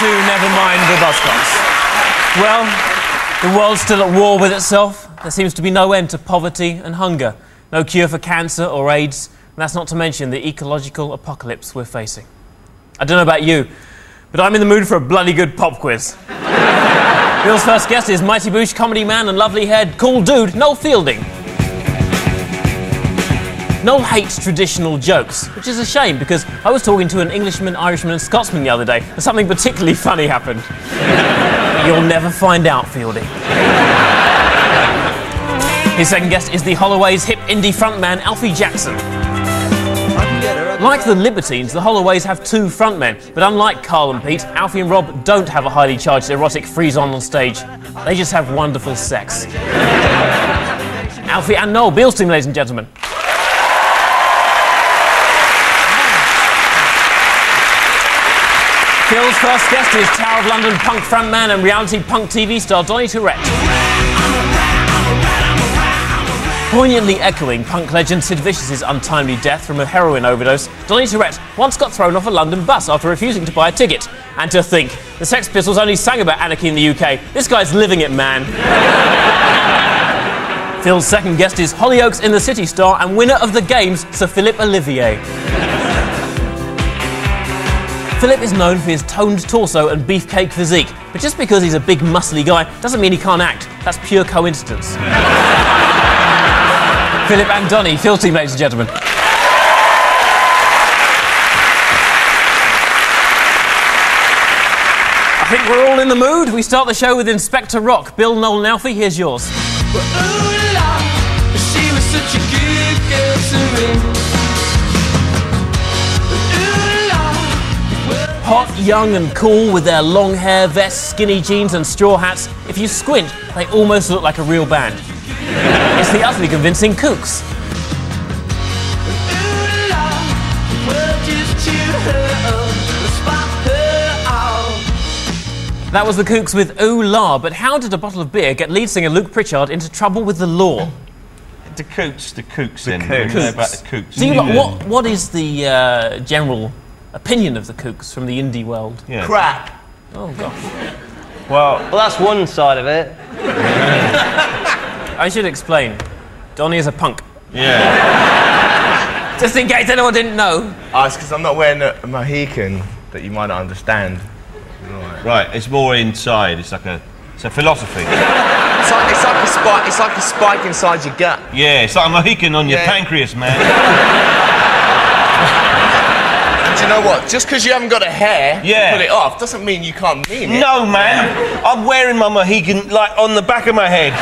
to Nevermind the Buzzcocks. Well, the world's still at war with itself. There seems to be no end to poverty and hunger. No cure for cancer or AIDS. And that's not to mention the ecological apocalypse we're facing. I don't know about you, but I'm in the mood for a bloody good pop quiz. Bill's first guest is Mighty Boosh, comedy man and lovely-haired cool dude, Noel Fielding. Noel hates traditional jokes, which is a shame because I was talking to an Englishman, Irishman and Scotsman the other day and something particularly funny happened. You'll never find out, Fielding. His second guest is the Holloways hip indie frontman, Alfie Jackson. Like the Libertines, the Holloways have two frontmen, but unlike Carl and Pete, Alfie and Rob don't have a highly charged erotic freeze-on stage. They just have wonderful sex. Alfie and Noel Beilstein, ladies and gentlemen. Phil's first guest is Tower of London punk frontman and reality punk TV star Donny Tourette. Poignantly echoing punk legend Sid Vicious's untimely death from a heroin overdose, Donny Tourette once got thrown off a London bus after refusing to buy a ticket. And to think, the Sex Pistols only sang about anarchy in the UK. This guy's living it, man. Phil's second guest is Hollyoaks in the City star and winner of the games, Sir Philip Olivier. Philip is known for his toned torso and beefcake physique, but just because he's a big muscly guy doesn't mean he can't act. That's pure coincidence. Philip and Donny, Phil team, ladies and gentlemen. I think we're all in the mood. We start the show with Inspector Rock. Bill, Noel and Alfie, here's yours. Well, ooh, Lord, she was such a good girl to me. Hot, young and cool with their long hair, vests, skinny jeans and straw hats. If you squint, they almost look like a real band. It's the utterly convincing Kooks. That was the Kooks with Ooh La, but how did a bottle of beer get lead singer Luke Pritchard into trouble with the law? The Kooks then. Kooks. Know about the Kooks. So what is the general opinion of the Kooks from the indie world? Yeah. Crap. Oh, gosh. Well, that's one side of it. I should explain. Donny is a punk. Yeah. Just in case anyone didn't know. Oh, it's because I'm not wearing a Mohican that you might not understand. Right, it's more inside. It's a philosophy. It's like a spike inside your gut. Yeah, it's like a Mohican on your pancreas, man. And do you know what? Just because you haven't got a hair to put it off doesn't mean you can't mean it. No, man. I'm wearing my Mohican, like, on the back of my head.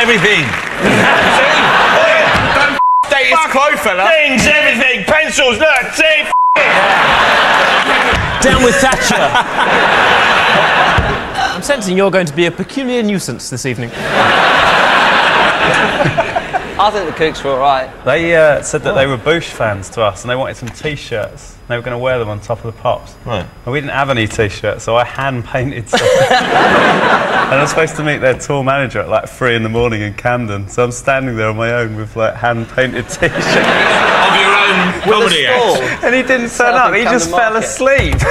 Everything. See? Don't date his quo, fella. Things, everything, pencils, look, see? Down with Thatcher. I'm sensing you're going to be a peculiar nuisance this evening. I think the Kooks were alright. They said that they were Boosh fans to us and they wanted some T-shirts. They were going to wear them on top of the Pops. Right. And we didn't have any T-shirts, so I hand-painted some. And I was supposed to meet their tour manager at like 3 in the morning in Camden. So I'm standing there on my own with like hand-painted T-shirts. Of your own comedy act. And he didn't turn up, he just fell asleep. So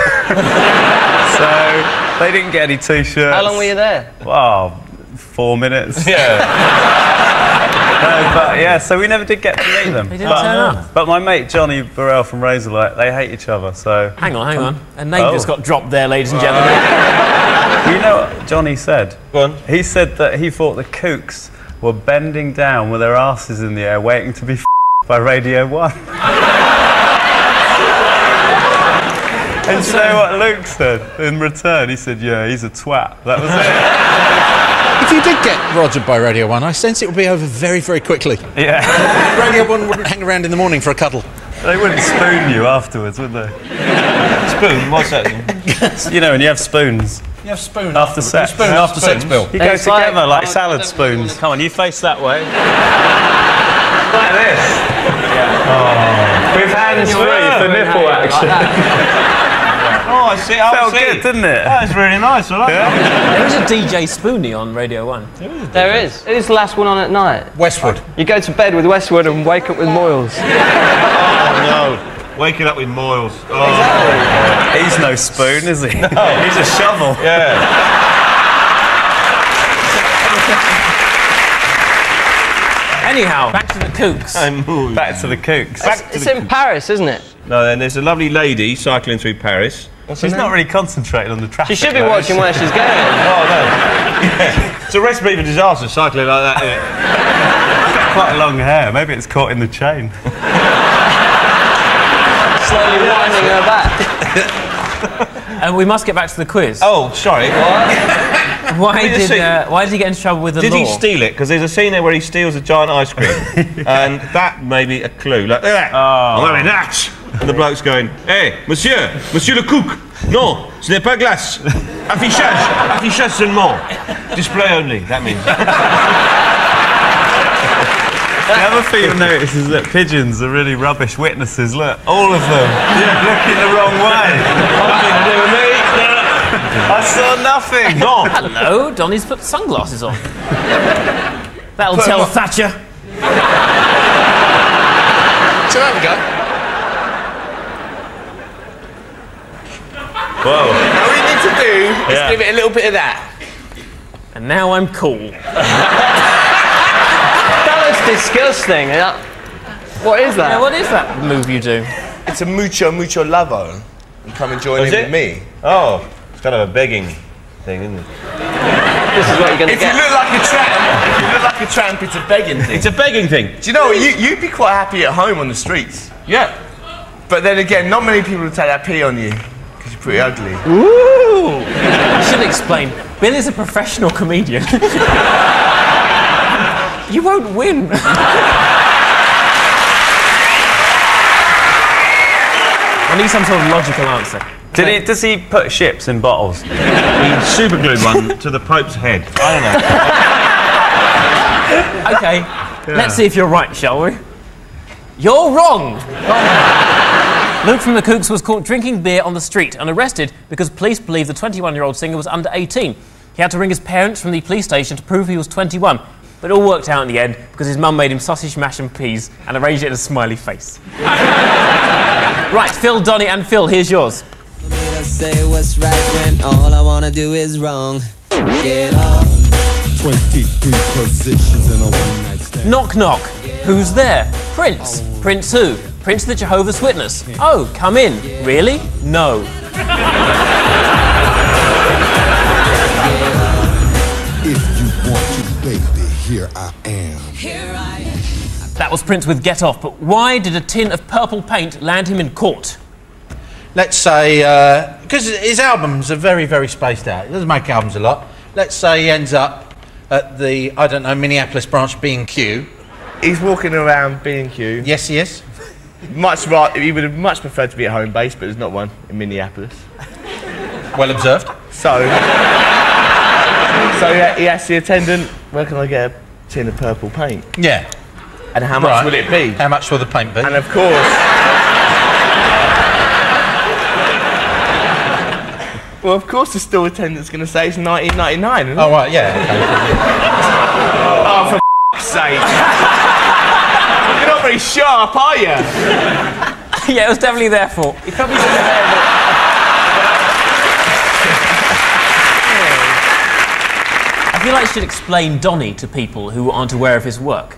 they didn't get any T-shirts. How long were you there? Wow, 4 minutes. Yeah. No, but yeah, so we never did get to meet them. They didn't turn up. But my mate Johnny Burrell from Razorlight, they hate each other, so... Hang on. A name just got dropped there, ladies and gentlemen. You know what Johnny said? Go on. He said that he thought the Kooks were bending down with their asses in the air waiting to be by Radio 1. And you know what Luke said in return? He said, yeah, he's a twat. That was it. If you did get rogered by Radio 1, I sense it would be over very, very quickly. Yeah. Radio 1 wouldn't hang around in the morning for a cuddle. They wouldn't spoon you afterwards, would they? Spoon? What's that? You know, when you have spoons. You have spoon after sex. Spoon after sex, Bill. You go together like salad spoons. Come on, you face that way. Like this. Oh. With hands free for nipple action. Oh, I see. Felt good, didn't it? That was really nice. I like that. There is a DJ Spoonie on Radio 1. There is. Who's the last one on at night? Westwood. You go to bed with Westwood and wake up with Moyles. Oh, Waking up with moils. Oh. Exactly. He's no spoon, is he? No. He's a shovel. Yeah. Anyhow, back to the kooks. Back to the kooks. It's in Paris, isn't it? No, then there's a lovely lady cycling through Paris. She's not really concentrating on the traffic. She should be watching where she's going. Oh, no. Yeah. It's a recipe for disaster, cycling like that, isn't it? Quite long hair. Maybe it's caught in the chain. Slowly winding her back. And we must get back to the quiz. Oh, sorry. Why did he get into trouble with the law? Did he steal it? Because there's a scene there where he steals a giant ice cream. And that may be a clue. Like, look at that. I'm having that. And the bloke's going, hey, monsieur le cook. Non, ce n'est pas glace. Affichage seulement. Display only, that means. The other thing you'll notice is that pigeons are really rubbish witnesses. Look, all of them. Looking the wrong way. Nothing to do with me. I saw nothing. No. Hello, Donny's put sunglasses on. That'll tell Thatcher. So have a go. Whoa. All we need to do is give it a little bit of that. And now I'm cool. That looks disgusting. What is that? Yeah, what is that move you do? It's a mucho lovo. And come and join in with me. Oh, it's kind of a begging thing, isn't it? This is what you're going to If get. you look like a tramp, it's a begging thing. It's a begging thing. Do you know what? You'd be quite happy at home on the streets. Yeah. But then again, not many people would take that pee on you. Because you're pretty ugly. Ooh! I should explain. Bill is a professional comedian. You won't win. I need some sort of logical answer. Does he put ships in bottles? He superglued one to the Pope's head. I don't know. Okay, let's see if you're right, shall we? You're wrong! Luke from the Kooks was caught drinking beer on the street and arrested because police believe the 21-year-old singer was under 18. He had to ring his parents from the police station to prove he was 21. But it all worked out in the end because his mum made him sausage, mash and peas and arranged it in a smiley face. Right, Phil, Donny and Phil, here's yours. Say what's right when all I wanna do is wrong. Get off. 23 positions in a one-night stand. Knock knock. Who's there? Prince. Prince who? Prince the Jehovah's Witness. Oh, come in. Really? No. If you want to, baby, here I am. That was Prince with Get Off, but why did a tin of purple paint land him in court? Let's say, because his albums are very, very spaced out. He doesn't make albums a lot. Let's say he ends up at the, I don't know, Minneapolis branch B&Q. He's walking around B&Q. Yes, he is. He would have much preferred to be at home base, but there's not one in Minneapolis. Well observed. So yeah, he asked the attendant, where can I get a tin of purple paint? Yeah. And how much will it be? How much will the paint be? And of course... well, of course the store attendant's going to say it's $19.99, isn't it? Oh, right, yeah. Oh, for f***'s sake. You're not very sharp, are you? Yeah, it was definitely their fault. He probably should have... I feel like I should explain Donny to people who aren't aware of his work.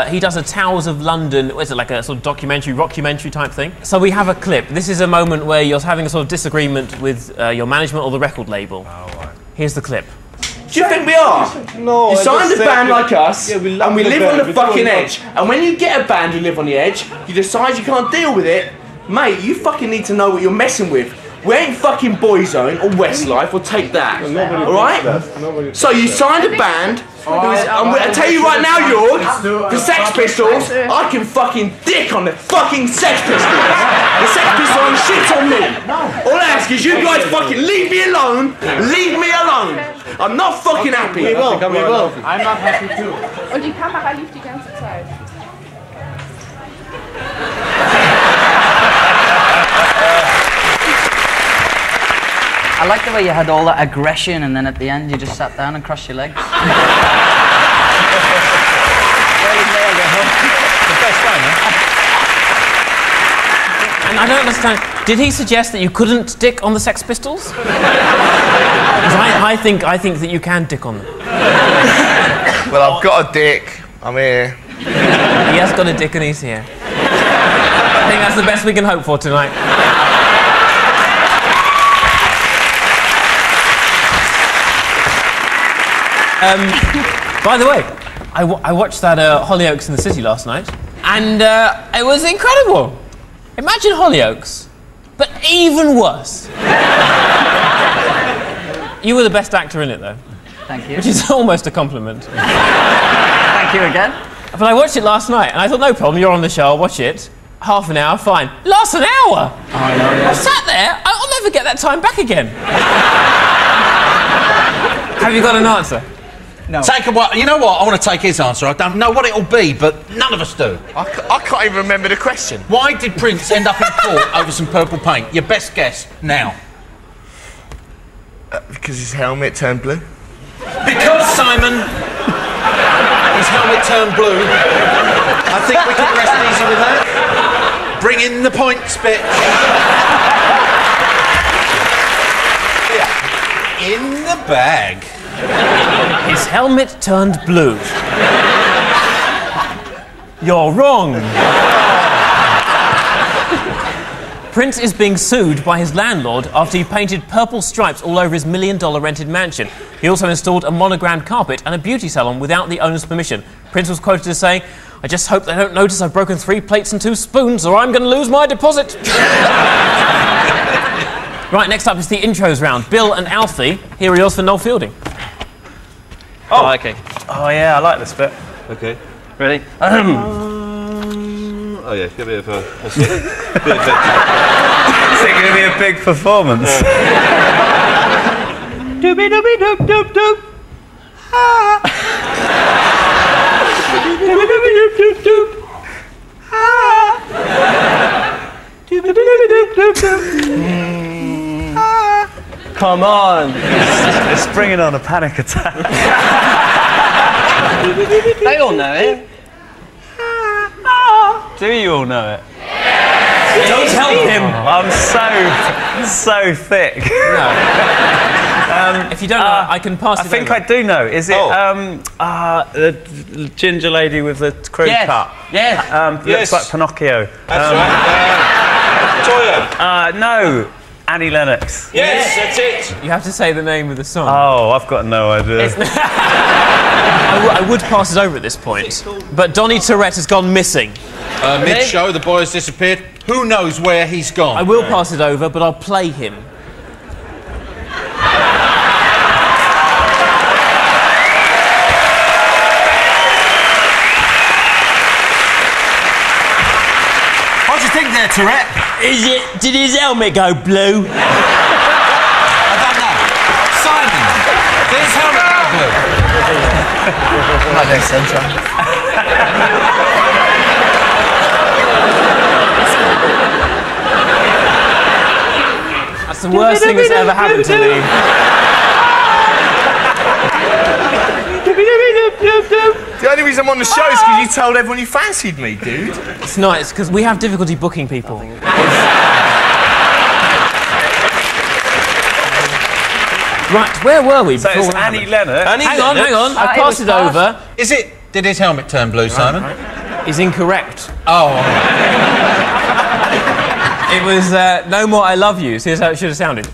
He does a Towers of London, what is it, like a sort of rockumentary type thing? So we have a clip. This is a moment where you're having a sort of disagreement with your management or the record label. Oh, right. Here's the clip. Do you think we are? No, you signed a band like us, and we live on the fucking edge. And when you get a band who live on the edge, you decide you can't deal with it. Mate, you fucking need to know what you're messing with. We ain't fucking Boyzone or Westlife, or take that. Alright? So you signed a band. I tell you right now, Jörg, the Sex Pistols, I can fucking dick on the fucking Sex Pistols. The Sex Pistols on shit on me. All I ask is you guys fucking leave me alone. Leave me alone. I'm not fucking happy. We will. I'm not happy too. Und die Kamera lief die ganze Zeit. I like the way you had all that aggression and then at the end you just sat down and crossed your legs. I don't understand. Did he suggest that you couldn't dick on the Sex Pistols? Because I think that you can dick on them. Well, I've got a dick. I'm here. He has got a dick and he's here. I think that's the best we can hope for tonight. By the way, I watched that Hollyoaks in the City last night, and it was incredible. Imagine Hollyoaks, but even worse. You were the best actor in it, though. Thank you. Which is almost a compliment. Thank you again. But I watched it last night, and I thought, no problem, you're on the show, I'll watch it. Half an hour, fine. Lasts an hour! Oh, I know, yeah. I sat there, I'll never get that time back again. Have you got an answer? No. Take a what? You know what? I want to take his answer. I don't know what it'll be, but none of us do. I can't even remember the question. Why did Prince end up in court over some purple paint? Your best guess now. Because his helmet turned blue. Because, Simon, his helmet turned blue. I think we can rest easy with that. Bring in the points, bitch. In the bag. His helmet turned blue. You're wrong. Prince is being sued by his landlord after he painted purple stripes all over his $1 million rented mansion. He also installed a monogrammed carpet and a beauty salon without the owner's permission. Prince was quoted as saying, "I just hope they don't notice I've broken 3 plates and 2 spoons or I'm going to lose my deposit." Right, next up is the intros round. Bill and Alfie, here are yours for Noel Fielding. Oh, okay. Oh yeah, I like this bit. Okay. Ready? Oh yeah, give it a bit of Is it going to be a big performance? Doobie doobie doop doop doop. Doobie doobie doop doop doop. Doobie doobie doop doop doop. Come on. It's bringing on a panic attack. They all know it. Do you all know it? Don't help him. I'm so thick. No. If you don't know, I can pass it I think over. I do know. Is it the ginger lady with the crew cut? Yes. Looks like Pinocchio. That's right. No. Annie Lennox. Yes, that's it. You have to say the name of the song. Oh, I've got no idea. I would pass it over at this point, but Donny Tourette has gone missing. Mid-show, the boy has disappeared. Who knows where he's gone? I will pass it over, but I'll play him. What do you think there, Tourette? Did his helmet go blue? I don't know. Simon, did his helmet go blue? That makes sense, right? That's the worst thing that's ever happened to me. The only reason I'm on the show is because you told everyone you fancied me, dude. It's not, it's because we have difficulty booking people. Right, where were we So before it's that Annie happened? Lennox. Hang on, I've passed it over. Is it? Did his helmet turn blue, Simon? Is incorrect. Oh. It was No More I Love You. So here's how it should have sounded.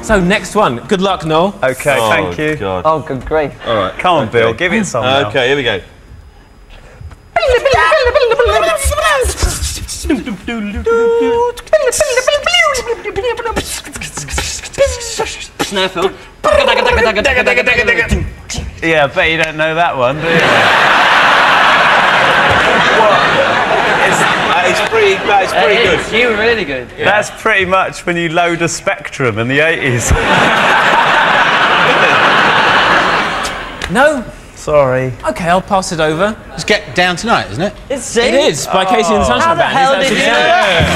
So next one. Good luck, Noel. Okay, thank you. God. Oh, good grief. All right. Come on, Bill, give it some now. Okay, here we go. Snarefield. Yeah, I bet you don't know that one, do you? It's pretty good. You were really good. Yeah. That's pretty much when you load a Spectrum in the 80s. No? Sorry. Okay, I'll pass it over. It's Get Down Tonight, isn't it? It's It is, by Casey and the Sunshine Band. How the hell Is that did what you should know sound? that?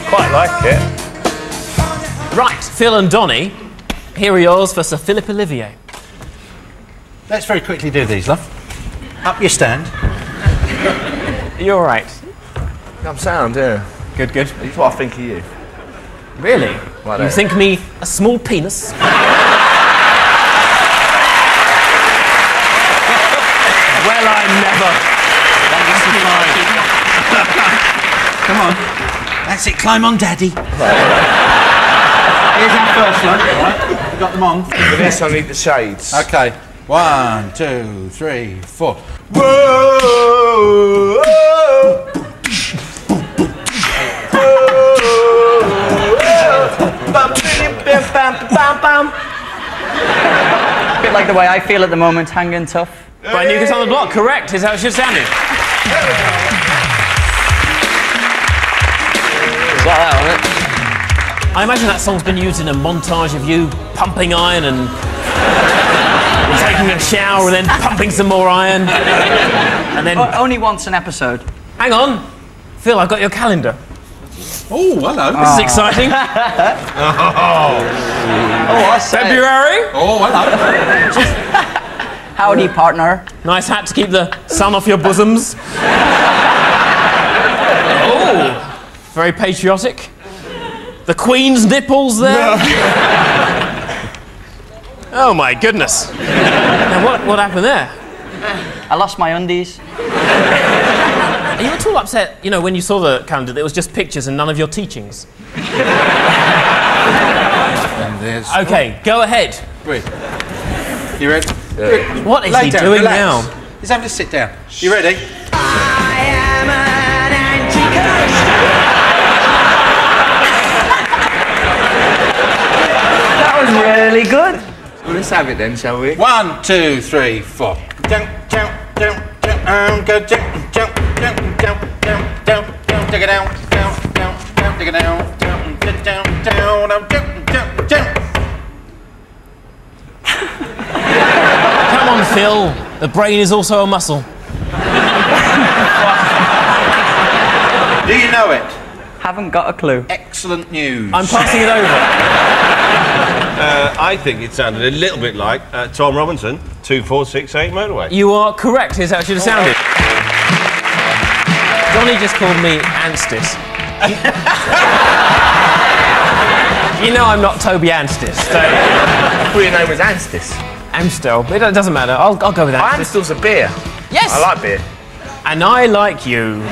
Quite like it. Right, Phil and Donny, here are yours for Sir Philip Olivier. Let's very quickly do these, love. Up your stand. You're all right. I'm sound, yeah. Good, good. That's what I think of you. Really? Like You that. think me a small penis? Well, I never. Come on. That's it, climb on, Daddy. Here's our first one, all right? We've got them on. For this, I need the shades. Okay. 1, 2, 3, 4. Whoa! A bit like the way I feel at the moment, hanging tough. By New Kids on the Block, correct, is how it should have sounded. It's like that, isn't it? I imagine that song's been used in a montage of you pumping iron and taking a shower and then pumping some more iron. And then... Only once an episode. Hang on. Phil, I've got your calendar. Oh, hello. This is exciting. Oh, I say. February. Oh, hello. Howdy, partner. Nice hat to keep the sun off your bosoms. Oh, very patriotic. The Queen's nipples there. Oh my goodness. Now what happened there? I lost my undies. Are you at all upset, you know, when you saw the calendar that it was just pictures and none of your teachings? Okay, go ahead. Wait. You ready? What is Lay he down, doing relax. now? He's having to sit down. You ready? That was really good. Well, let's have it then, shall we? 1, 2, 3, 4. Jump, jump, jump, jump, go jump, jump, jump, jump, jump, jump, jump, dig it down, down, down, down, dig it down, down, down, down, down, jump, jump, jump. Come on, Phil. The brain is also a muscle. Do you know it? Haven't got a clue. Excellent news. I'm passing it over. I think it sounded a little bit like Tom Robinson, 2468 motorway. You are correct. Here's how it should have sounded. Donny just called me Anstis. You know I'm not Toby Anstis. So... I thought your name was Anstis. Amstel, but it doesn't matter. I'll go with Anstis. Amstel's a beer. Yes! I like beer. And I like you.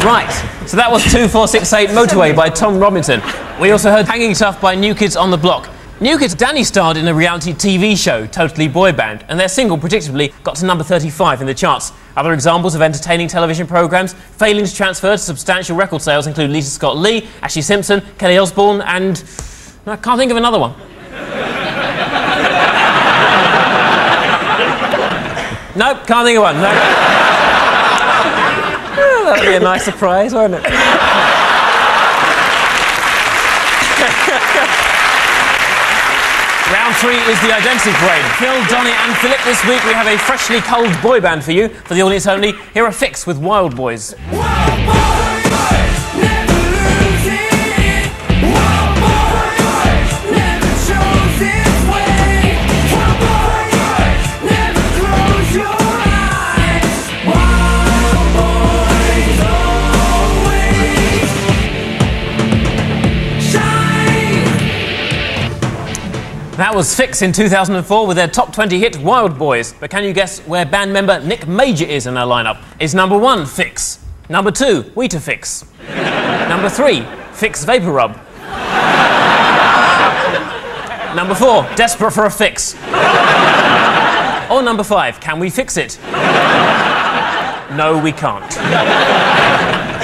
Right, so that was 2468 Motorway by Tom Robinson. We also heard Hanging Tough by New Kids on the Block. New Kids Danny starred in a reality TV show, Totally Boy Band, and their single, predictably, got to number 35 in the charts. Other examples of entertaining television programmes failing to transfer to substantial record sales include Lisa Scott Lee, Ashley Simpson, Kelly Osbourne, and... I can't think of another one. Nope, can't think of one. No. Oh, that would be a nice surprise, wouldn't it? Round 3 is the identity parade. Phil, Donny and Philip. This week we have a freshly culled boy band for you. For the audience only, here are Fix with Wild Boys. That was Fix in 2004 with their top 20 hit Wild Boys. But can you guess where band member Nick Major is in our lineup? Is number 1 Fix? Number 2 Weetabix? Number 3 Fix Vapor Rub? Number 4 Desperate for a Fix? Or number 5 Can we fix it? No, we can't.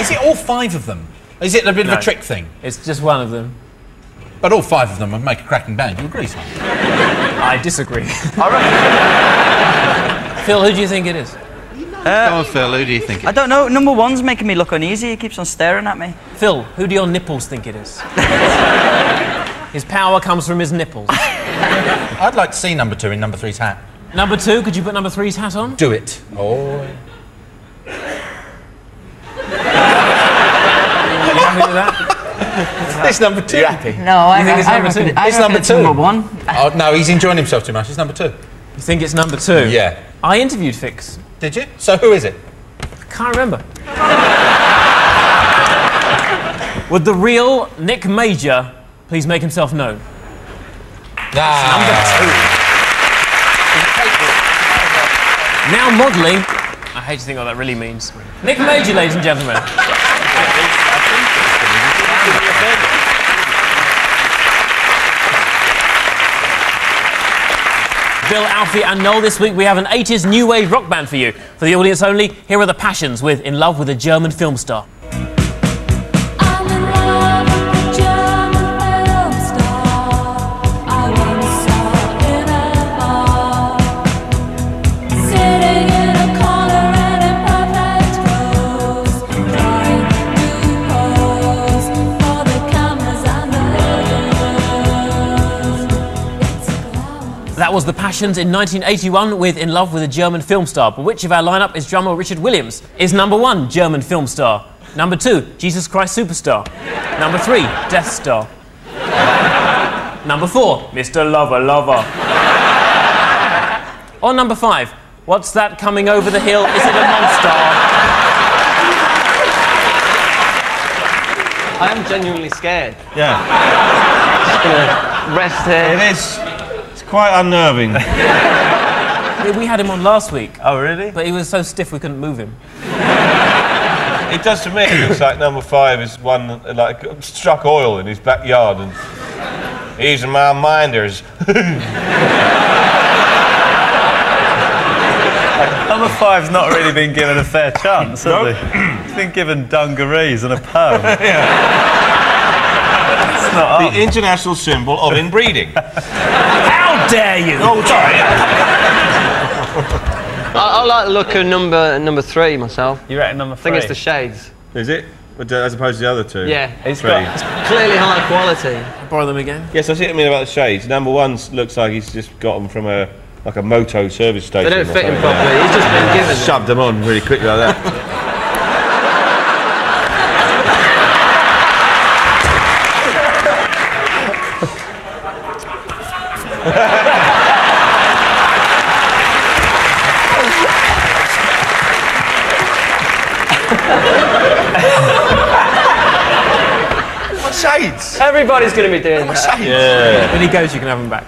Is it all 5 of them? Is it a bit of a trick thing? It's just one of them. But all 5 of them would make a cracking band. You agree, son? I disagree. Phil, who do you think it is? Go on, Phil, who do you think it is? I don't know. Number 1's making me look uneasy. He keeps on staring at me. Phil, who do your nipples think it is? His power comes from his nipples. I'd like to see number 2 in number 3's hat. Number 2, could you put number 3's hat on? Do it. Oh. You happy with that? It's number 2. You happy? No, I think it's number 2? It's number 2. Number 1. Oh, no, he's enjoying himself too much. It's number 2. You think it's number 2? Yeah. I interviewed Fix. Did you? So who is it? Can't remember. Would the real Nick Major please make himself known? Number 2. Now modelling. I hate to think what that really means. Nick Major, ladies and gentlemen. Bill, Alfie and Noel, this week we have an 80s new wave rock band for you. For the audience only, here are the Passions with In Love with a German Film Star. I'm in love with a German film star. I once saw in a bar, sitting in a corner and in perfect clothes, trying to pose for the cameras and the girls. It's glamorous. That was the Passions in 1981 with In Love with a German Film Star. But which of our lineup is drummer Richard Williams? Is number 1 German Film Star? Number 2, Jesus Christ Superstar? Number 3, Death Star? Number 4, Mr. Lover Lover? Or number 5, what's that coming over the hill? Is it a monster? I am genuinely scared. Yeah. Just gonna rest here. It is. It's quite unnerving. We had him on last week. Oh, really? But he was so stiff we couldn't move him. It does to me. It looks like number 5 is one like struck oil in his backyard, and he's my minders. Number 5's not really been given a fair chance, has he? He's been given dungarees and a perm. It's not The international symbol of inbreeding. How dare you! Oh, sorry. I like the look of number 3 myself. You reckon number 3? I think it's the shades. Is it? But, as opposed to the other 2? Yeah. He's Three. got... It's clearly high quality. Borrow them again. Yes, I see what you mean about the shades. Number 1 looks like he's just got them from a moto service station. They don't or fit him something. properly. He's just been given them. Shoved them on really quickly like that. What shades? Everybody's going to be doing that. Yeah. When he goes, you can have him back.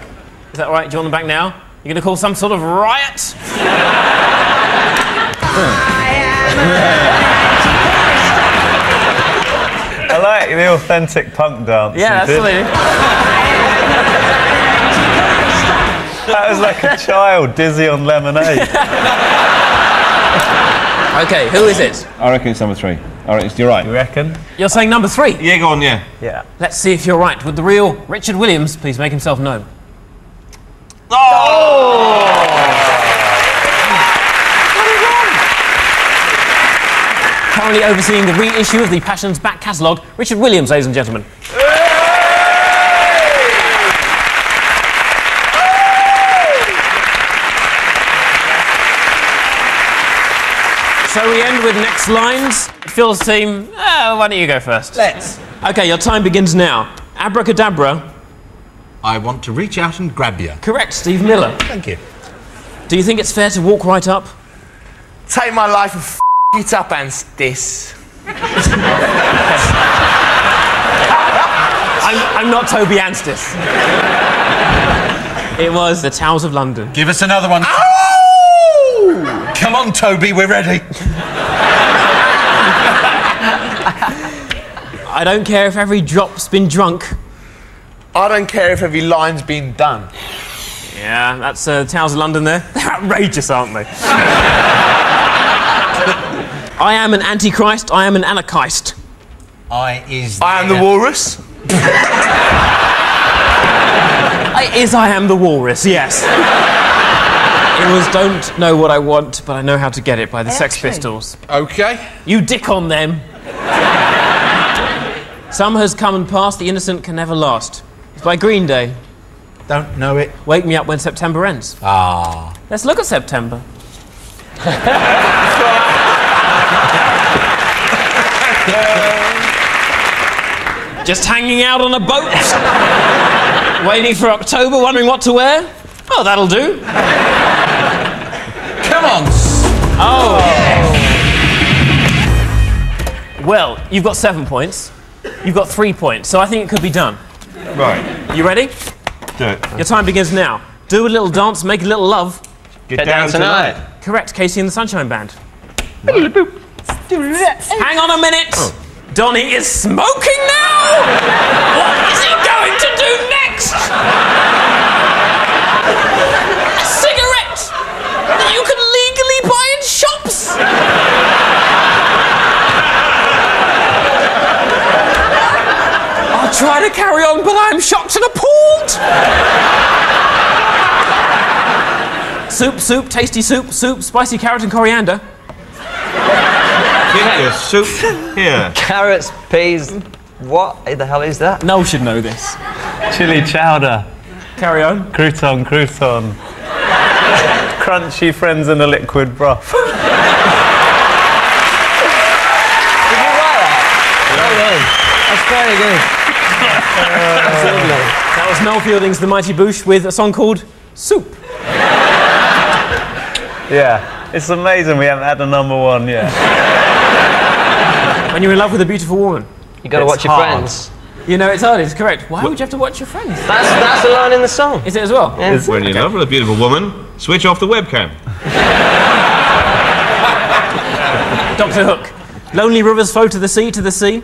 Is that all right? Do you want them back now? You're going to call some sort of riot? I like the authentic punk dance. Yeah, you did. absolutely. That was like a child dizzy on lemonade. Okay, who is it? I reckon it's number 3. I reckon you're right. You reckon? You're saying number 3. Yeah, go on, yeah. Yeah. Let's see if you're right. Would the real Richard Williams please make himself known? Currently overseeing the reissue of the Passions back catalogue, Richard Williams, ladies and gentlemen. So we end with next lines. Phil's team, why don't you go first? Let's. Okay, your time begins now. Abracadabra. I want to reach out and grab you. Correct, Steve Miller. Thank you. Do you think it's fair to walk right up? Take my life and f it up and this. I'm not Toby Anstis. It was the Towers of London. Give us another one. Ow! Come on, Toby, we're ready. I don't care if every drop's been drunk. I don't care if every line's been done. Yeah, that's Towers of London there. They're outrageous, aren't they? I am an antichrist, I am an anarchist. I am the walrus. I am the walrus, yes. It was Don't Know What I Want, but I Know How to Get It by the Sex Pistols. Okay. You dick on them. Summer has come and passed, the innocent can never last. It's by Green Day. Don't know it. Wake me up when September ends. Ah. Let's look at September. Just hanging out on a boat, waiting for October, wondering what to wear. Oh, that'll do. Come on. Oh. Well, you've got 7 points. You've got 3 points, so I think it could be done. Right. You ready? Do it. Your time begins now. Do a little dance, make a little love. Get down tonight. Correct, Casey and the Sunshine Band. Hang on a minute. Oh. Donny is smoking now! What is he going to do next? A cigarette that you can legally buy in shops? I'll try to carry on, but I'm shocked and appalled. Soup, tasty soup, spicy carrot and coriander. Get your soup here. Carrots, peas. What the hell is that? Noel should know this. Chili chowder. Carry on. Crouton. Crunchy friends in a liquid broth. Did you write that? Well done. That's very good. That was Noel Fielding's The Mighty Boosh with a song called Soup. Yeah, it's amazing we haven't had a #1 yet. When you're in love with a beautiful woman. You got to watch your friends. You know, it's hard, it's correct. Why would you have to watch your friends? That's the line in the song. Is it as well? Yeah. When you're in love with a beautiful woman, switch off the webcam. Dr. Hook. Lonely rivers flow to the sea, to the sea.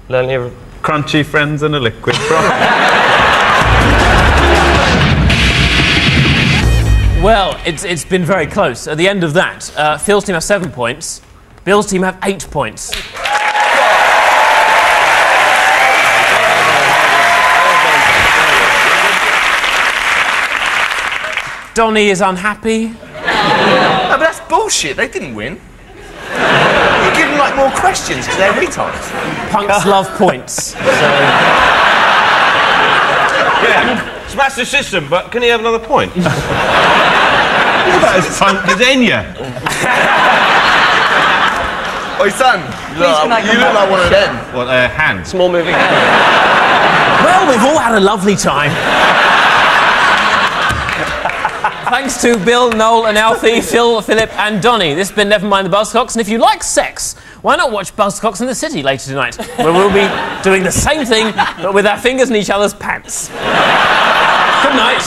Lonely. Crunchy friends in a liquid broth. Well, it's been very close. At the end of that, Phil's team have 7 points. Bill's team have 8 points. Donny is unhappy. No, but that's bullshit. They didn't win. You give them like more questions because they're retards. Punks love points. Yeah. Smash the system, but can he have another point? What about as punk as Enya? Oi, son. You look like one of them. What, a hand? Small moving hand. Well, we've all had a lovely time. Thanks to Bill, Noel and Alfie, Phil, Philip and Donny. This has been Nevermind the Buzzcocks, and if you like sex, why not watch Buzzcocks in the City later tonight, where we'll be doing the same thing, but with our fingers in each other's pants. Good night.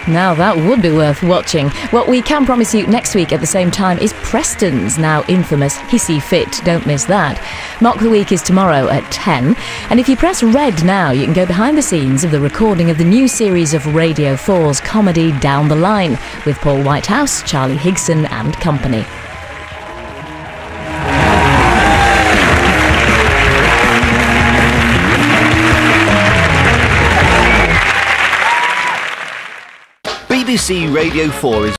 Now that would be worth watching. What we can promise you next week at the same time is Preston's now infamous Hissy Fit. Don't miss that. Mock the Week is tomorrow at 10. And if you press red now, you can go behind the scenes of the recording of the new series of Radio 4's comedy Down the Line with Paul Whitehouse, Charlie Higson and company. BBC Radio 4 is